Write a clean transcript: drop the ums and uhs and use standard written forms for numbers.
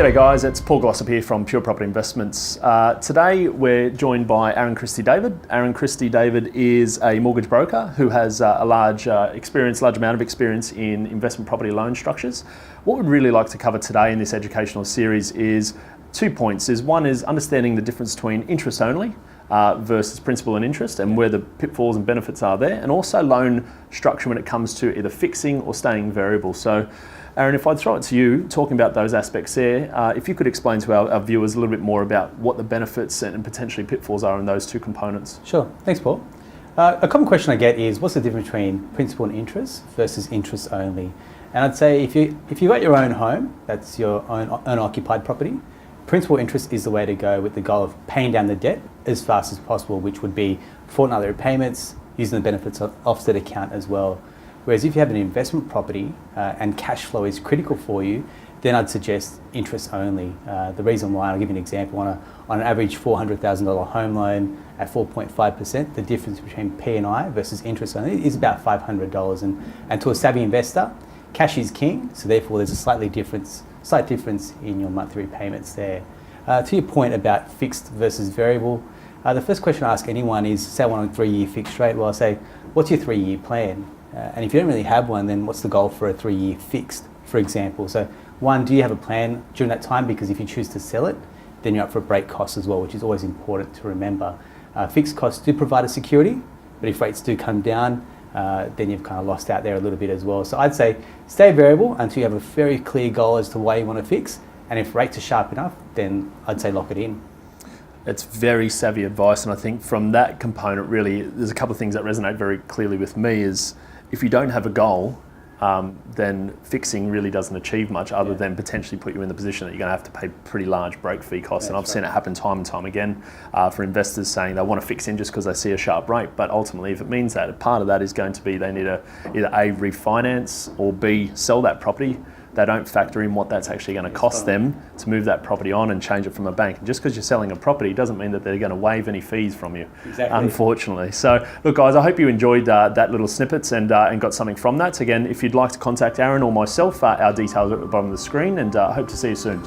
G'day guys, it's Paul Glossop here from Pure Property Investments. Today we're joined by Aaron Christie-David. Aaron Christie-David is a mortgage broker who has a large amount of experience in investment property loan structures. What we'd really like to cover today in this educational series is 2 points. One is understanding the difference between interest only versus principal and interest and where the pitfalls and benefits are there, and also loan structure when it comes to either fixing or staying variable. So Aaron, if I'd throw it to you, talking about those aspects there, if you could explain to our viewers a little bit more about what the benefits and potentially pitfalls are in those two components. Sure, thanks Paul. A common question I get is, what's the difference between principal and interest versus interest only? And I'd say if you've got your own home, that's your own occupied property, principal interest is the way to go, with the goal of paying down the debt as fast as possible, which would be fortnightly repayments, using the benefits of offset account as well. Whereas if you have an investment property and cash flow is critical for you, then I'd suggest interest only. The reason why, I'll give you an example, on an average $400,000 home loan at 4.5%, the difference between P&I versus interest only is about $500. And to a savvy investor, cash is king, so therefore there's a slight difference in your monthly repayments there. To your point about fixed versus variable, the first question I ask anyone is, say I want a 3-year fixed rate, well I say, what's your 3-year plan? And if you don't really have one, then what's the goal for a 3-year fixed, for example? So one, do you have a plan during that time? Because if you choose to sell it, then you're up for break costs as well, which is always important to remember. Fixed costs do provide a security, but if rates do come down, then you've kind of lost out there a little bit as well. So I'd say stay variable until you have a very clear goal as to why you want to fix. And if rates are sharp enough, then I'd say lock it in. It's very savvy advice, and I think from that component really, there's a couple of things that resonate very clearly with me is, if you don't have a goal, then fixing really doesn't achieve much other than potentially put you in the position that you're going to have to pay pretty large break fee costs. And I've seen it happen time and time again for investors saying they want to fix in just because they see a sharp rate. But ultimately, if it means that, part of that is going to be they need to either A, refinance, or B, sell that property. They don't factor in what that's actually going to cost them to move that property on and change it from a bank. And just because you're selling a property doesn't mean that they're going to waive any fees from you, unfortunately. So look guys, I hope you enjoyed that little snippets and got something from that. Again, if you'd like to contact Aaron or myself, our details are at the bottom of the screen, and I hope to see you soon.